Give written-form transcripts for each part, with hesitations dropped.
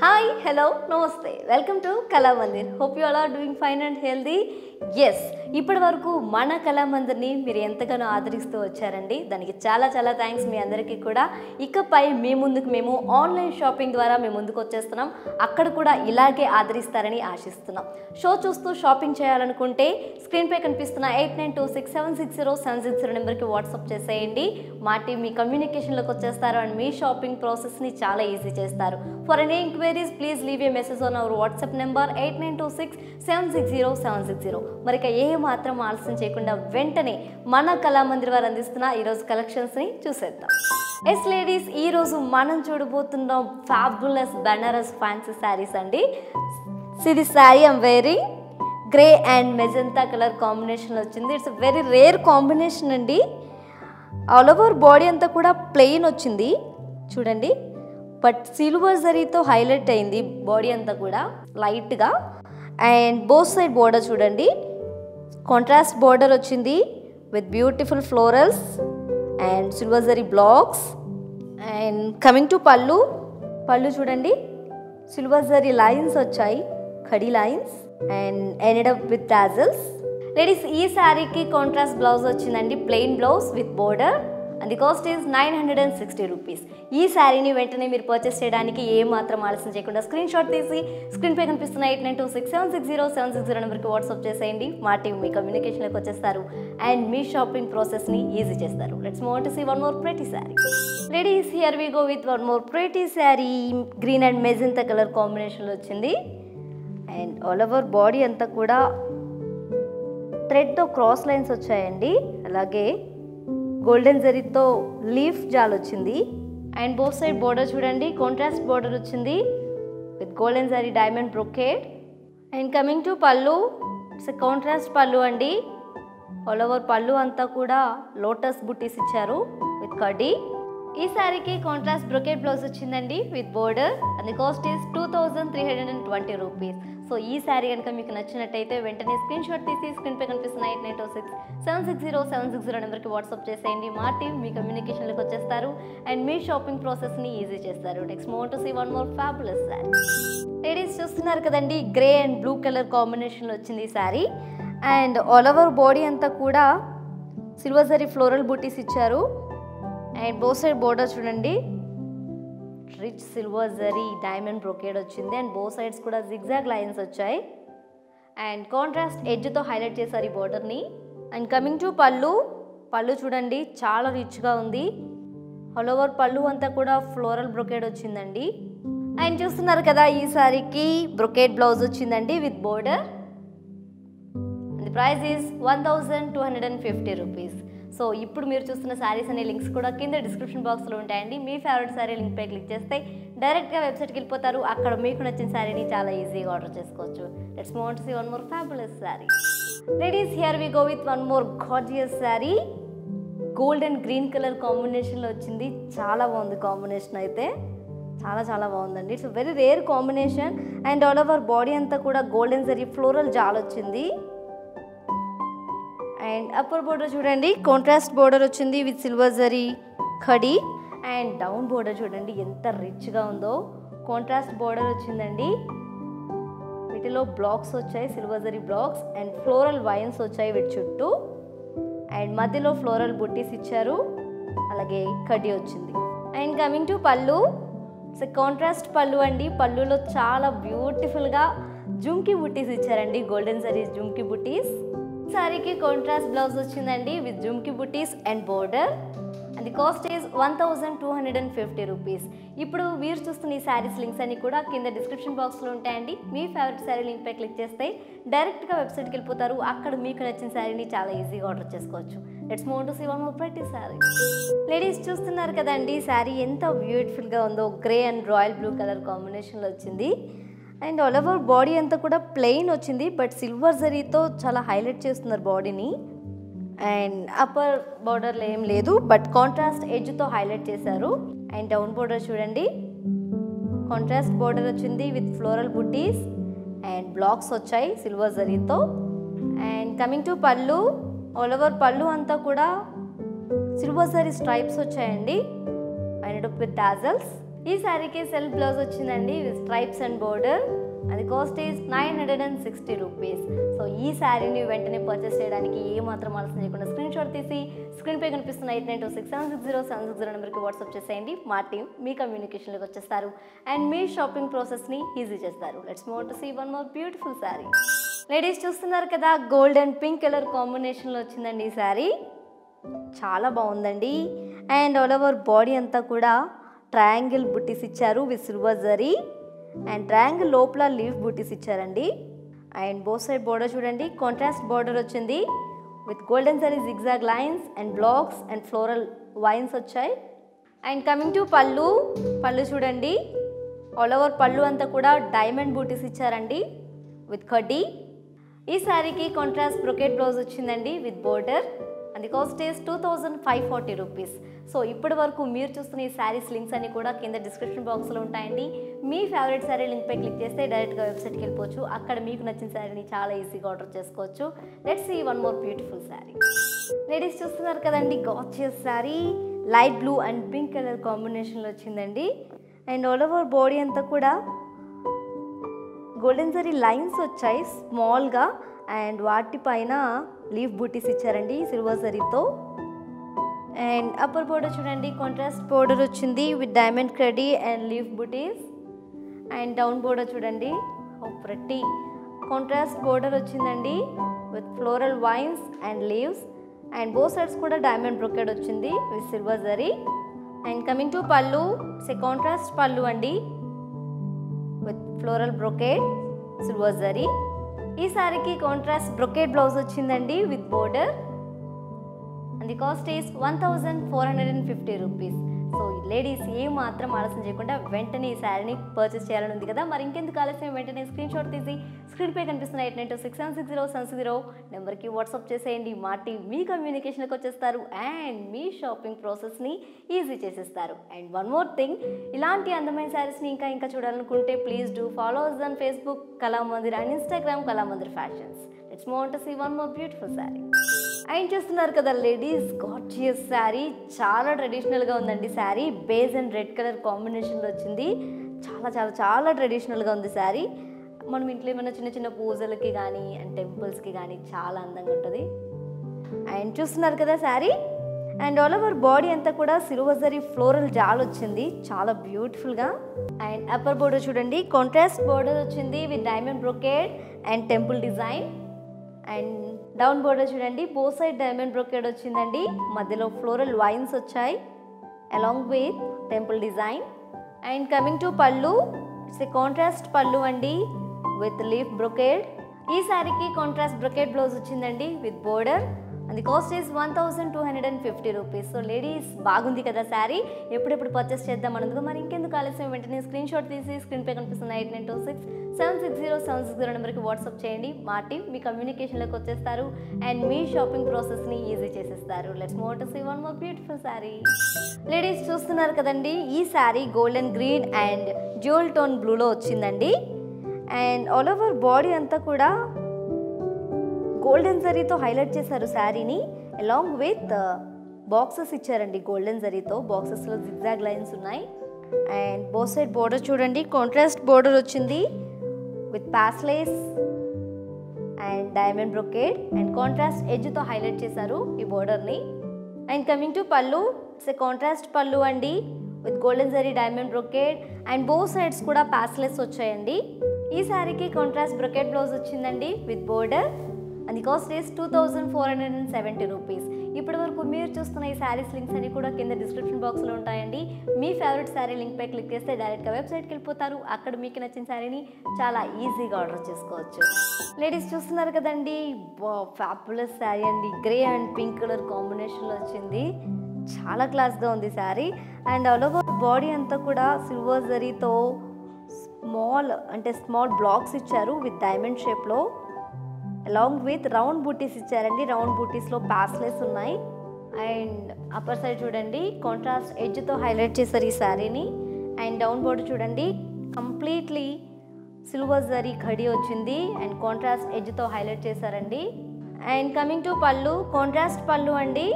Hi, hello, namaste. Welcome to Kala Mandir. Hope you all are doing fine and healthy. Yes, ఇప్పటి వరకు మన కళా మందిర్ని మీరు ఎంతగానో ఆదరిస్తూ వచ్చారండి. దానికి చాలా చాలా థ్యాంక్స్ మీ అందరికీ కూడా. ఇకపై మీ ముందుకు మేము ఆన్లైన్ షాపింగ్ ద్వారా మేము ముందుకు వచ్చేస్తున్నాం. అక్కడ కూడా ఇలాగే ఆదరిస్తారని ఆశిస్తున్నాం. షో చూస్తూ షాపింగ్ చేయాలనుకుంటే స్క్రీన్పై కనిపిస్తున్న 8926760760 నెంబర్కి వాట్సాప్ చేసేయండి. మా టీం మీ కమ్యూనికేషన్లోకి వచ్చేస్తారు అండ్ మీ షాపింగ్ ప్రాసెస్ని చాలా ఈజీ చేస్తారు. For any enquiries please leave a message on our WhatsApp number 8926760760. మరి ఇక ఏ మాత్రం ఆలస్యం చేయకుండా వెంటనే మన కళామందిర్ వారు అందిస్తున్న ఈరోజు కలెక్షన్స్ని చూసేద్దాం. ఎస్ లేడీస్, ఈరోజు మనం చూడబోతున్నాం ఫ్యాబులస్ బెనారస్ ఫ్యాన్సీ శారీస్ అండి. ఇది sari I'm wearing grey and magenta colour combination వచ్చింది. ఇట్స్ వెరీ రేర్ కాంబినేషన్ అండి. ఆల్ ఓవర్ బాడీ అంతా కూడా ప్లెయిన్ వచ్చింది చూడండి, బట్ సిల్వర్ జరీతో హైలైట్ అయింది బాడీ అంతా కూడా లైట్గా. అండ్ బోత్ సైడ్ బోర్డర్ చూడండి, కాంట్రాస్ట్ బోర్డర్ వచ్చింది with beautiful florals and silver zari blocks. And coming to పళ్ళు చూడండి, సిల్వర్ జరీ లైన్స్ వచ్చాయి, khadi lines and ended up with tassels. Ladies, ఈ శారీకి కాంట్రాస్ట్ బ్లౌజ్ వచ్చిందండి, plain blouse with border and the cost is 960 rupees. ఈ శారీని వెంటనే మీరు పర్చేస్ చేయడానికి ఏ మాత్రం ఆలస్యం చేయకుండా స్క్రీన్ షాట్ తీసి స్క్రీన్పై కనిపిస్తున్న 8926760760 నెంబర్కి వాట్సాప్ చేసేయండి. మా టీం మీ కమ్యూనికేషన్లోకి వచ్చేస్తారు అండ్ మీ షాపింగ్ ప్రాసెస్ని ఈజీ చేస్తారు. Let's move to see one more pretty sari. Ladies, here we go with one more pretty sari. Green and magenta colour కాంబినేషన్లో వచ్చింది అండ్ ఆల్ ఓవర్ బాడీ అంతా కూడా థ్రెడ్తో క్రాస్ లైన్స్ వచ్చాయండి, అలాగే గోల్డెన్ జరీతో లీఫ్ జాల్ వచ్చింది. అండ్ బోత్ సైడ్ బోర్డర్ చూడండి, కాంట్రాస్ట్ బోర్డర్ వచ్చింది with golden zari diamond brocade. And coming to pallu, it's contrast pallu అండి. ఆల్ ఓవర్ పళ్ళు అంతా కూడా లోటస్ బుట్టీస్ ఇచ్చారు విత్ కడ్డీ. ఈ శారీకి కాంట్రాస్ట్ బ్రొకేడ్ బ్లౌజ్ వచ్చిందండి with border and the cost is 2320 rupees. So ఈ శారీ కనుక మీకు నచ్చినట్టయితే వెంటనే స్క్రీన్ షాట్ తీసి స్క్రీన్పై కనిపిస్తున్న 8926760760 నెంబర్కి వాట్సాప్ చేసేయండి. మా టీం మీ కమ్యూనికేషన్లోకి వచ్చేస్తారు అండ్ మీ షాపింగ్ ప్రాసెస్ని ఈజీ చేస్తారు. Next move to see one more fabulous sari. Ladies, చూస్తున్నారు కదండి, గ్రే అండ్ బ్లూ కలర్ కాంబినేషన్లో వచ్చింది ఈ sari. And all over body అంతా కూడా సిల్వర్ జరీ ఫ్లోరల్ బూటీస్ ఇచ్చారు అండ్ బోత్ సైడ్ బోర్డర్ చూడండి, rich silver zari diamond brocade వచ్చింది అండ్ బోత్ సైడ్స్ కూడా జిగ్జాగ్ లైన్స్ వచ్చాయి అండ్ కాంట్రాస్ట్ ఎడ్జ్తో హైలైట్ చేశారు ఈ బోర్డర్ని. అండ్ కమింగ్ టు పళ్ళు చూడండి, చాలా రిచ్గా ఉంది. ఆల్ ఓవర్ పళ్ళు అంతా కూడా ఫ్లోరల్ బ్రొకేడ్ వచ్చిందండి. అండ్ చూస్తున్నారు కదా, ఈ సారీకి బ్రొకేడ్ బ్లౌజ్ వచ్చిందండి with border. The price is 1250 rupees. So ఇప్పుడు మీరు చూస్తున్న శారీస్ అనే లింక్స్ కూడా కింద డిస్క్రిప్షన్ బాక్స్లో ఉంటాయండి. మీ ఫేవరెట్ శారీ లింక్పై క్లిక్ చేస్తే డైరెక్ట్గా వెబ్సైట్కి వెళ్ళిపోతారు. అక్కడ మీకు నచ్చిన శారీని చాలా ఈజీగా ఆర్డర్ చేసుకోవచ్చు. Let's move on to see one more fabulous sari. Ladies, here we go with one more gorgeous sari. Gold and green colour కాంబినేషన్లో వచ్చింది. చాలా బాగుంది కాంబినేషన్ అయితే, చాలా చాలా బాగుందండి. It's very rare combination and all over body అంతా కూడా గోల్డెన్ జరీ ఫ్లోరల్ జాల్ వచ్చింది. అండ్ అప్పర్ బోర్డర్ చూడండి, కాంట్రాస్ట్ బోర్డర్ వచ్చింది విత్ సిల్వర్ జరీ ఖడీ. అండ్ డౌన్ బోర్డర్ చూడండి ఎంత రిచ్గా ఉందో, కాంట్రాస్ట్ బోర్డర్ వచ్చిందండి. వీటిలో బ్లాక్స్ వచ్చాయి, silver zari blocks and floral wines వచ్చాయి వీటి చుట్టూ. అండ్ మధ్యలో ఫ్లోరల్ బుట్టీస్ ఇచ్చారు, అలాగే ఖడీ వచ్చింది. And coming to pallu, it's contrast pallu అండి. పళ్ళులో చాలా బ్యూటిఫుల్గా జుమ్కీ బుట్టీస్ ఇచ్చారండి, గోల్డెన్ జరీ జుమ్కీ బుట్టీస్. శారీకి కాంట్రాస్ట్ బ్లౌజ్ వచ్చిందండి with jhumki buttis and border and the cost is 1250 rupees. ఇప్పుడు మీరు చూస్తున్న ఈ శారీస్ లింక్స్ అన్ని కూడా కింద డిస్క్రిప్షన్ బాక్స్లో ఉంటాయండి. మీ ఫేవరెట్ శారీ లింక్పై క్లిక్ చేస్తే డైరెక్ట్గా వెబ్సైట్కి వెళ్ళిపోతారు. అక్కడ మీకు నచ్చిన శారీని చాలా ఈజీగా ఆర్డర్ చేసుకోవచ్చు. Let's move to see one more pretty sari. Ladies, చూస్తున్నారు కదండి, శారీ ఎంత బ్యూటిఫుల్గా ఉందో. Grey and royal blue colour కాంబినేషన్లో వచ్చింది అండ్ ఆల్ ఓవర్ బాడీ అంతా కూడా ప్లెయిన్ వచ్చింది, బట్ సిల్వర్ జరీతో చాలా హైలైట్ చేస్తున్నారు బాడీని. అండ్ అప్పర్ బార్డర్లో ఏం లేదు, బట్ కాంట్రాస్ట్ ఎడ్జ్తో హైలైట్ చేశారు. అండ్ డౌన్ బోర్డర్ చూడండి, కాంట్రాస్ట్ బోర్డర్ వచ్చింది with floral buttis and blocks వచ్చాయి సిల్వర్ జరీతో. And coming to pallu, all over pallu అంతా కూడా సిల్వర్ జరీ స్ట్రైప్స్ వచ్చాయండి అండ్ విత్ టాజల్స్. ఈ శారీకి సెల్ఫ్ బ్లౌజ్ వచ్చిందండి విత్ స్ట్రైప్స్ అండ్ బోర్డర్. అది కాస్ట్ ఈజ్ 960 రూపీస్. సో ఈ శారీని వెంటనే పర్చేస్ చేయడానికి ఏమాత్రం ఆలస్యం చేయకుండా స్క్రీన్ షాట్ తీసి స్క్రీన్ పై కనిపిస్తున్న 8926760760 నెంబర్కి వాట్సాప్ చేసేయండి. మా టీం మీ కమ్యూనికేషన్లోకి వచ్చేస్తారు అండ్ మీ షాపింగ్ ప్రాసెస్ని ఈజీ చేస్తారు. Let's move to see one more beautiful sari. Ladies చూస్తున్నారు కదా, గోల్డ్ అండ్ పింక్ కలర్ కాంబినేషన్లో వచ్చిందండి ఈ శారీ. చాలా బాగుందండి. అండ్ ఆల్ ఓవర్ బాడీ అంతా కూడా ట్రయాంగిల్ బుట్టీస్ ఇచ్చారు with silver zari. And triangle లోపల లీఫ్ బూటీస్ ఇచ్చారండి. అండ్ బోత్ సైడ్ బోర్డర్ చూడండి, కాంట్రాస్ట్ బోర్డర్ వచ్చింది with golden zari zigzag lines and blocks and floral wines వచ్చాయి. అండ్ కమింగ్ టు పళ్ళు చూడండి, ఆల్ ఓవర్ పళ్ళు అంతా కూడా డైమండ్ బూటీస్ ఇచ్చారండి విత్ కడ్డీ. ఈ శారీకి కాంట్రాస్ట్ బ్రొకెట్ బ్లౌజ్ వచ్చిందండి with border. And cost is 2540 rupees. So ఇప్పటి వరకు మీరు చూస్తున్న ఈ శారీస్ లింక్స్ అన్ని కూడా కింద డిస్క్రిప్షన్ బాక్స్లో ఉంటాయండి. మీ ఫేవరెట్ శారీ లింక్ పై క్లిక్ చేస్తే డైరెక్ట్గా వెబ్సైట్కి వెళ్ళిపోవచ్చు. అక్కడ మీకు నచ్చిన శారీని చాలా ఈజీగా ఆర్డర్ చేసుకోవచ్చు. Let's see one more beautiful sari. Ladies చూస్తున్నారు కదండి, gorgeous sari light blue and pink colour కాంబినేషన్లో వచ్చిందండి. అండ్ ఆల్ ఓవర్ బాడీ అంతా కూడా గోల్డెన్ జరీ లైన్స్ వచ్చాయి స్మాల్గా. అండ్ వాటిపైన లీఫ్ బూటీస్ ఇచ్చారండి సిల్వర్ జరీతో. అండ్ అప్పర్ బోర్డర్ చూడండి, కాంట్రాస్ట్ బోర్డర్ వచ్చింది విత్ డైమండ్ కడ్డీ అండ్ లీఫ్ బూటీస్. అండ్ డౌన్ బోర్డర్ చూడండి, ప్రతి కాంట్రాస్ట్ బోర్డర్ వచ్చిందండి with floral vines and leaves. And both sides కూడా డైమండ్ బ్రొకెడ్ వచ్చింది with silver zari. And coming to pallu, contrast pallu అండి with floral brocade silver zari. ఈ శారీకి కాంట్రాస్ట్ బ్రొకెట్ బ్లౌజ్ వచ్చిందండి with border. And the cost is 1450 rupees. So ladies ఏమాత్రం ఆలస్యం చేయకుండా వెంటనే ఈ శారీని పర్చేస్ చేయాలని ఉంది కదా, మరి ఇంకెందుకు ఆలస్యం, వెంటనే స్క్రీన్ షాట్ తీసి స్క్రీన్పై కనిపిస్తున్న 8926760760 నెంబర్కి వాట్సాప్ చేసేయండి. మా టీం మీ కమ్యూనికేషన్కి వచ్చేస్తారు అండ్ మీ షాపింగ్ ప్రాసెస్ని ఈజీ చేసేస్తారు. అండ్ వన్ మోర్ థింగ్, ఇలాంటి అందమైన శారీస్ని ఇంకా చూడాలనుకుంటే please do follow us on Facebook Kalamandir and Instagram Kalamandir fashions. Let's move on to see one more beautiful sari. And చూస్తున్నారు కదా లేడీస్, గార్జియస్ శారీ చాలా ట్రెడిషనల్గా ఉందండి. Sari beige and red colour కాంబినేషన్లో వచ్చింది. చాలా చాలా చాలా ట్రెడిషనల్గా ఉంది శారీ. మనం ఇంట్లో ఏమైనా చిన్న పూజలకి కానీ అండ్ టెంపుల్స్కి కానీ చాలా అందంగా ఉంటుంది. అండ్ చూస్తున్నారు కదా sari. And all over body అంతా కూడా సిల్వర్ జరీ ఫ్లోరల్ జాల్ వచ్చింది, చాలా బ్యూటిఫుల్గా. అండ్ అప్పర్ బోర్డర్ చూడండి, కాంట్రాస్ట్ బోర్డర్ వచ్చింది with diamond brocade and temple design. And down border చూడండి, బోత్ సైడ్ డైమండ్ బ్రొకెడ్ వచ్చిందండి, మధ్యలో ఫ్లోరల్ వైన్స్ వచ్చాయి along with temple design. And coming to pallu, it's a contrast pallu అండి విత్ లీఫ్ బ్రొకెడ్. ఈ శారీకి contrast brocade blouse వచ్చిందండి with border. And the cost is 1250 rupees. So ladies బాగుంది కదా శారీ, ఎప్పుడెప్పుడు పర్చేస్ చేద్దాం అన్నందుకు మరి ఇంకెందుకు ఆలస్యం, వెంటనే స్క్రీన్ షాట్ తీసి స్క్రీన్పై కనిపిస్తున్న 8926760760 నెంబర్కి వాట్సాప్ చేయండి. మా టీం మీ కమ్యూనికేషన్లోకి వచ్చేస్తారు అండ్ మీ షాపింగ్ ప్రాసెస్ని ఈజీ చేసేస్తారు. Let's move to see one more beautiful sari. Ladies చూస్తున్నారు కదండి, ఈ sari golden green and jewel tone బ్లూలో వచ్చిందండి. అండ్ ఆల్ ఓవర్ బాడీ అంతా కూడా గోల్డెన్ జరీతో హైలైట్ చేశారు శారీని, అలాంగ్ విత్ బాక్సెస్ ఇచ్చారండి గోల్డెన్ జరీతో. బాక్సెస్లో జిగ్జాగ్ లైన్స్ ఉన్నాయి. అండ్ బోత్ సైడ్ బోర్డర్ చూడండి, కాంట్రాస్ట్ బోర్డర్ వచ్చింది with paisleys and diamond brocade and contrast ఎడ్జ్తో హైలైట్ చేశారు ఈ బోర్డర్ని. And coming to pallu, it's a contrast pallu అండి with golden zari diamond brocade and both sides కూడా పాస్లేస్ వచ్చాయండి. ఈ శారీకి కాంట్రాస్ట్ బ్రొకెట్ బ్లౌజ్ వచ్చిందండి with border. And the cost is 2470 rupees. ఇప్పటి వరకు మీరు చూస్తున్న ఈ శారీస్ లింక్స్ అన్ని కూడా కింద డిస్క్రిప్షన్ బాక్స్లో ఉంటాయండి. మీ ఫేవరెట్ శారీ లింక్పై క్లిక్ చేస్తే డైరెక్ట్గా వెబ్సైట్కి వెళ్ళిపోతారు. అక్కడ మీకు నచ్చిన శారీని చాలా ఈజీగా ఆర్డర్ చేసుకోవచ్చు. లేడీస్ చూస్తున్నారు కదండి, ఫ్యాబులస్ శారీ అండి, గ్రే అండ్ పింక్ కలర్ కాంబినేషన్లో వచ్చింది. చాలా క్లాస్గా ఉంది sari. And all over body అంతా కూడా సిల్వర్ జరీతో స్మాల్ బ్లాక్స్ ఇచ్చారు విత్ డైమండ్ షేప్లో, అలాంగ్ విత్ రౌండ్ బూటీస్ ఇచ్చారండి. రౌండ్ బూటీస్లో పాస్లెస్ ఉన్నాయి. అండ్ అప్పర్ సైడ్ చూడండి, కాంట్రాస్ట్ ఎడ్జ్తో హైలైట్ చేశారు ఈ శారీని. అండ్ డౌన్ బోర్డర్ చూడండి, కంప్లీట్లీ సిల్వర్ జరీ ఖడీ వచ్చింది అండ్ కాంట్రాస్ట్ ఎడ్జ్తో హైలైట్ చేశారండి. And coming to pallu, contrast pallu అండి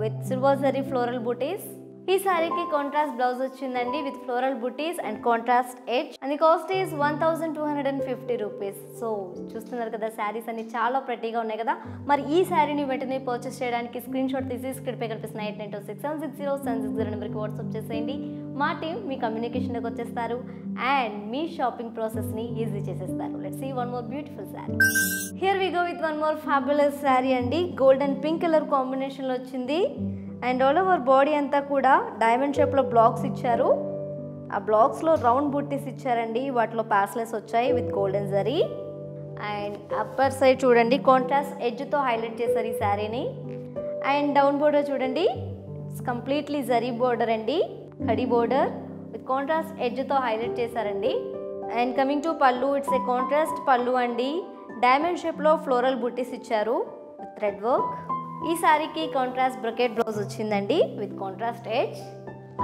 విత్ సిల్వర్ జరీ ఫ్లోరల్ బూటీస్. ఈ సారీకి కాంట్రాస్ట్ బ్లౌజ్ వచ్చిందండి with floral buttis and contrast edge and the cost is 1250 rupees. So చూస్తున్నారు కదా శారీస్ అన్ని చాలా ప్రెట్టీగా ఉన్నాయి కదా. మరి ఈ శారీని వెంటనే పర్చేస్ చేయడానికి స్క్రీన్ షాట్ తీసి స్క్రీన్ పై కనిపిస్తున్న 8926760760 నెంబర్కి వాట్సాప్ చేసేయండి. మా టీం మీ కమ్యూనికేషన్లోకి వచ్చేస్తారు అండ్ మీ షాపింగ్ ప్రాసెస్ని ఈజీ చేసేస్తారు. Let's see one more beautiful sari. Here we go with one more fabulous sari అండి. గోల్డ్ అండ్ పింక్ కలర్ కాంబినేషన్లో వచ్చింది అండ్ ఆల్ ఓవర్ బాడీ అంతా కూడా డైమండ్ షేప్లో బ్లాక్స్ ఇచ్చారు. ఆ బ్లాక్స్లో రౌండ్ బుట్టీస్ ఇచ్చారండి. వాటిలో ప్యాస్లెస్ వచ్చాయి with golden zari and upper side చూడండి కాంట్రాస్ట్ ఎడ్జ్తో హైలైట్ చేశారు ఈ శారీని. అండ్ డౌన్ బోర్డర్ చూడండి ఇట్స్ కంప్లీట్లీ జరీ బోర్డర్ అండి, కడి బోర్డర్ విత్ కాంట్రాస్ట్ ఎడ్జ్తో హైలైట్ చేశారండి. And coming to pallu, it's a contrast pallu అండి. డైమండ్ షేప్లో ఫ్లోరల్ బుట్టీస్ ఇచ్చారు విత్ థ్రెడ్ వర్క్. ఈ శారీకి కాంట్రాస్ట్ బ్రొకెట్ బ్లౌజ్ వచ్చిందండి విత్ కాంట్రాస్ట్ ఎడ్జ్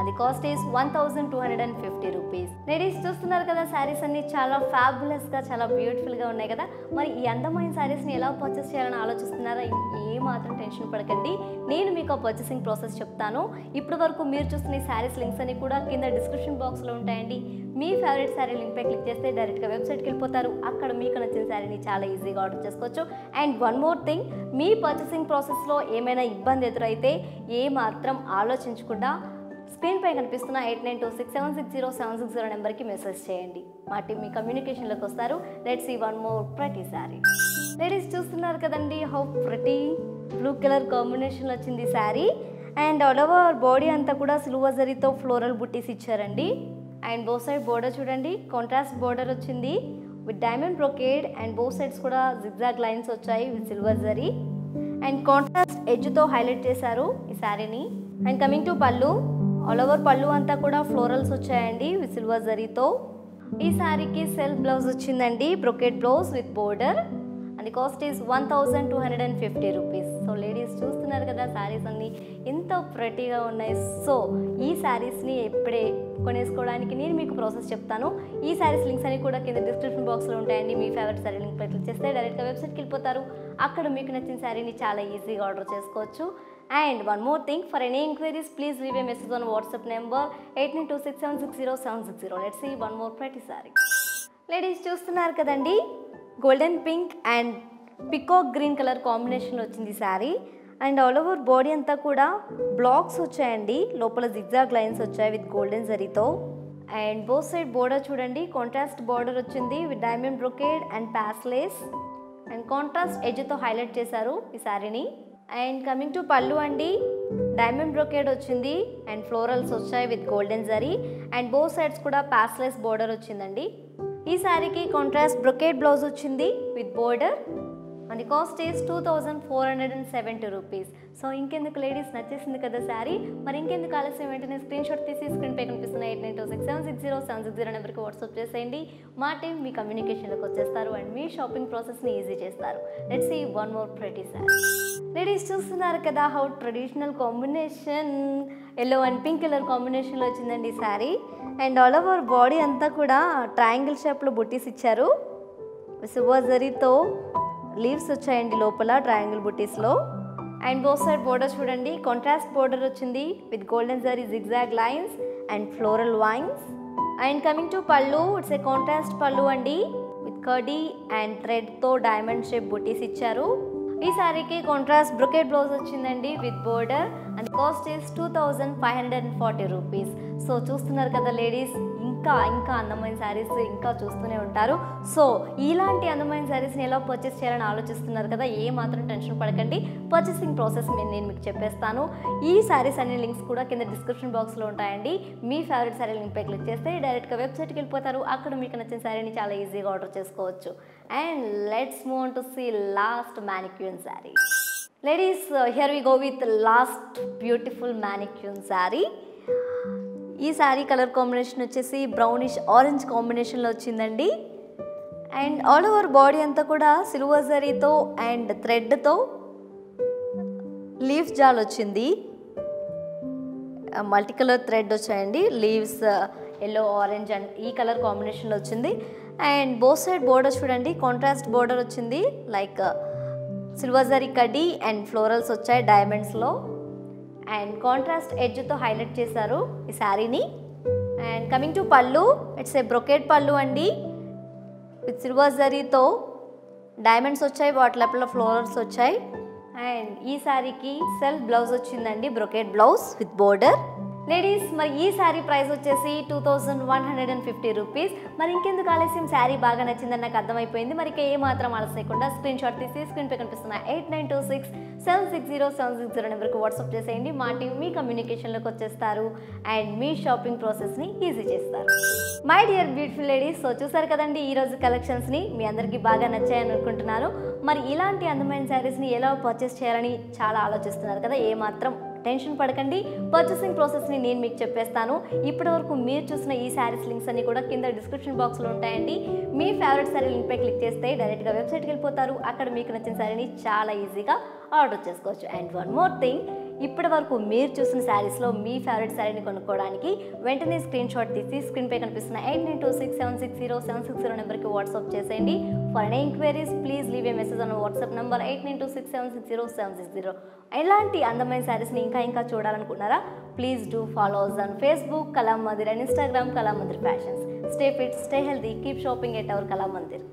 అది కాస్ట్ ఈస్ 1250 రూపీస్. లేడీస్ చూస్తున్నారు కదా శారీస్ అన్ని చాలా ఫ్యాబులస్గా చాలా బ్యూటిఫుల్గా ఉన్నాయి కదా. మరి ఈ అందమైన శారీస్ని ఎలా పర్చేస్ చేయాలని ఆలోచిస్తున్నారా? ఏ మాత్రం టెన్షన్ పడకండి, నేను మీకు ఆ పర్చేసింగ్ ప్రాసెస్ చెప్తాను. ఇప్పటి వరకు మీరు చూస్తున్న ఈ శారీస్ లింక్స్ అన్ని కూడా కింద డిస్క్రిప్షన్ బాక్స్లో ఉంటాయండి. మీ ఫేవరెట్ శారీ లింక్ పై క్లిక్ చేస్తే డైరెక్ట్గా వెబ్సైట్కి వెళ్ళిపోతారు. అక్కడ మీకు నచ్చిన శారీని చాలా ఈజీగా ఆర్డర్ చేసుకోవచ్చు. And one more thing, me purchasing ప్రాసెస్లో ఏమైనా ఇబ్బంది ఎదురైతే ఏ మాత్రం ఆలోచించకుండా స్క్రీన్ పై కనిపిస్తున్న 8926760760 నెంబర్కి మెసేజ్ చేయండి. మా టీం మీ కమ్యూనికేషన్లోకి వస్తారు. లెట్స్ సీ వన్ మోర్ ప్రతి శారీ. లేడీస్ చూస్తున్నారు కదండి హౌ ప్రతి బ్లూ కలర్ కాంబినేషన్లో వచ్చింది sari. And all over body అంతా కూడా సిల్వర్ జరీతో ఫ్లోరల్ బుట్టీస్ ఇచ్చారండి. అండ్ బోత్ సైడ్ బోర్డర్ చూడండి కాంట్రాస్ట్ బోర్డర్ వచ్చింది with diamond brocade and both sides కూడా జిగ్జాగ్ లైన్స్ వచ్చాయి with silver zari and contrast ఎడ్జ్తో హైలైట్ చేశారు ఈ శారీని. And coming to pallu, all over pallu అంతా కూడా ఫ్లోరల్స్ వచ్చాయండి విత్ సిల్వర్ జరీతో. ఈ శారీకి సెల్ఫ్ బ్లౌజ్ వచ్చిందండి brocade blouse with border and cost is 1250 rupees. So ladies చూస్తున్నారు కదా శారీస్ అన్నీ ఎంత ప్రెటీగా ఉన్నాయి. సో ఈ శారీస్ని ఎప్పుడే కొనేసుకోవడానికి నేను మీకు ప్రాసెస్ చెప్తాను. ఈ శారీస్ లింక్స్ అన్ని కూడా కింద డిస్క్రిప్షన్ బాక్స్లో ఉంటాయండి. మీ ఫేవరెట్ శారీ లింక్ పై క్లిక్ చేస్తే డైరెక్ట్గా వెబ్సైట్కి వెళ్ళిపోతారు. అక్కడ మీకు నచ్చిన శారీని చాలా ఈజీగా ఆర్డర్ చేసుకోవచ్చు. And one more thing, for any inquiries, please leave a message on WhatsApp number 8926760760. Let's see one more pretty saree. Ladies చూస్తున్నారు కదండి golden pink and peacock green colour combination వచ్చింది sari. And all over body అంతా కూడా blocks వచ్చాయండి, లోపల zigzag lines వచ్చాయి with golden జరీతో. And both side border చూడండి కాంట్రాస్ట్ బోర్డర్ వచ్చింది with diamond brocade and paisleys and contrast ఎడ్జ్తో హైలైట్ చేశారు ఈ శారీని. అండ్ కమింగ్ టు పళ్ళు అండి, డైమండ్ బ్రొకేడ్ వచ్చింది అండ్ ఫ్లోరల్స్ వచ్చాయి with golden zari and both sides కూడా ప్యాస్లెస్ బోర్డర్ వచ్చిందండి. ఈ శారీకి కాంట్రాస్ట్ బ్రొకేడ్ బ్లౌజ్ వచ్చింది with border and the cost is 2470 rupees. So ఇంకెందుకు లేడీస్, నచ్చేసింది కదా శారీ, మరి ఇంకెందుకు ఆలస్యం, వెంటనే స్క్రీన్ షాట్ తీసి స్క్రీన్ పై కనిపిస్తున్న 8926760760 నెంబర్కి వాట్సాప్ చేసేయండి. మా టీం మీ కమ్యూనికేషన్లోకి వచ్చేస్తారు అండ్ మీ షాపింగ్ ప్రాసెస్ని ఈజీ చేస్తారు. Let's see one more pretty sari. Ladies చూస్తున్నారు కదా how traditional combination, yellow and pink colour కాంబినేషన్లో వచ్చిందండి ఈ sari. And all over body అంతా కూడా ట్రయాంగిల్ షేప్లో బుట్టీస్ ఇచ్చారు, సిల్వర్ జరీతో లీవ్స్ వచ్చాయండి లోపల ట్రయాంగిల్ బుట్టీస్లో. అండ్ బోత్ సైడ్ బోర్డర్ చూడండి కాంట్రాస్ట్ బోర్డర్ వచ్చింది with golden zari zigzag lines and floral vines. And coming to pallu, it's a contrast pallu అండి విత్ కర్డీ అండ్ థ్రెడ్తో డైమండ్ షేప్ బుట్టీస్ ఇచ్చారు. ఈ శారీకి కాంట్రాస్ట్ బ్రొకెట్ బ్లౌజ్ వచ్చిందండి with border and cost is 2540 rupees. So చూస్తున్నారు కదా లేడీస్, ఇంకా అందమైన శారీస్ ఇంకా చూస్తూనే ఉంటారు. సో ఇలాంటి అందమైన శారీస్ని ఎలా పర్చేస్ చేయాలని ఆలోచిస్తున్నారు కదా, ఏ మాత్రం టెన్షన్ పడకండి. పర్చేసింగ్ ప్రాసెస్ నేను మీకు చెప్పేస్తాను. ఈ శారీస్ అన్ని లింక్స్ కూడా కింద డిస్క్రిప్షన్ బాక్స్లో ఉంటాయండి. మీ ఫేవరెట్ శారీ లింక్ పై క్లిక్ చేస్తే డైరెక్ట్గా వెబ్సైట్కి వెళ్ళిపోతారు. అక్కడ మీకు నచ్చిన శారీని చాలా ఈజీగా ఆర్డర్ చేసుకోవచ్చు. And let's move on to see last mannequin sari. Ladies here we go with last beautiful mannequin sari. ఈ శారీ కలర్ కాంబినేషన్ వచ్చేసి బ్రౌనిష్ ఆరెంజ్ కాంబినేషన్లో వచ్చిందండి. అండ్ ఆల్ ఓవర్ బాడీ అంతా కూడా సిల్వర్ జరీతో అండ్ థ్రెడ్తో లీవ్స్ జాల్ వచ్చింది, మల్టీ కలర్ థ్రెడ్ వచ్చాయండి, లీవ్స్ ఎల్లో ఆరెంజ్ అండ్ ఈ కలర్ కాంబినేషన్లో వచ్చింది. అండ్ బోత్ సైడ్ బోర్డర్ చూడండి కాంట్రాస్ట్ బోర్డర్ వచ్చింది, లైక్ సిల్వర్ జరీ కడ్డీ అండ్ ఫ్లోరల్స్ వచ్చాయి డైమండ్స్లో. అండ్ కాంట్రాస్ట్ ఎడ్జ్తో హైలైట్ చేశారు ఈ శారీని. And coming to pallu, it's A brocade పళ్ళు అండి విత్ సిల్వర్ జరీతో డైమండ్స్ వచ్చాయి, వాటి లోపల ఫ్లోరల్స్ వచ్చాయి. అండ్ ఈ శారీకి సెల్ఫ్ బ్లౌజ్ వచ్చిందండి, brocade blouse with border. Ladies, మరి ఈ శారీ ప్రైస్ వచ్చేసి 2150 రూపీస్. మరి ఇంకెందుకు ఆలస్యం, శారీ బాగా నచ్చిందని నాకు అర్థమైపోయింది. మరి ఏ మాత్రం ఆలస్యం లేకుండా స్క్రీన్ షాట్ తీసి స్క్రీన్ పై కనిపిస్తున్న 8926760760 నెంబర్కి వాట్సాప్ చేసేయండి. మా టీం మీ కమ్యూనికేషన్లోకి వచ్చేస్తారు అండ్ మీ షాపింగ్ ప్రాసెస్ని ఈజీ చేస్తారు. My dear beautiful ladies, so చూసారు కదండి ఈరోజు కలెక్షన్స్ని, మీ అందరికీ బాగా నచ్చాయని అనుకుంటున్నాను. మరి ఇలాంటి అందమైన శారీస్ని ఎలా పర్చేస్ చేయాలని చాలా ఆలోచిస్తున్నారు కదా, ఏమాత్రం టెన్షన్ పడకండి. పర్చేసింగ్ ప్రాసెస్ని నేను మీకు చెప్పేస్తాను. ఇప్పటివరకు మీరు చూసిన ఈ శారీస్ లింక్స్ అన్ని కూడా కింద డిస్క్రిప్షన్ బాక్స్లో ఉంటాయండి. మీ ఫేవరెట్ శారీ లింక్పై క్లిక్ చేస్తే డైరెక్ట్గా వెబ్సైట్కి వెళ్ళిపోతారు. అక్కడ మీకు నచ్చిన శారీని చాలా ఈజీగా ఆర్డర్ చేసుకోవచ్చు. అండ్ వన్ మోర్ థింగ్, ఇప్పటి వరకు మీరు చూసిన శారీస్లో మీ ఫేవరెట్ శారీని కొనుక్కోవడానికి వెంటనే స్క్రీన్ షాట్ తీసి స్క్రీన్పై కనిపిస్తున్న 8926760760 నెంబర్కి వాట్సాప్ చేసేయండి. For any enquiries please leave a message on WhatsApp number 8926760760. ఎలాంటి అందమైన శారీస్ని ఇంకా చూడాలనుకున్నారా? Please do follow us on Facebook Kalamandir and Instagram Kalamandir fashions. Stay fit, stay healthy, keep shopping at our Kalamandir.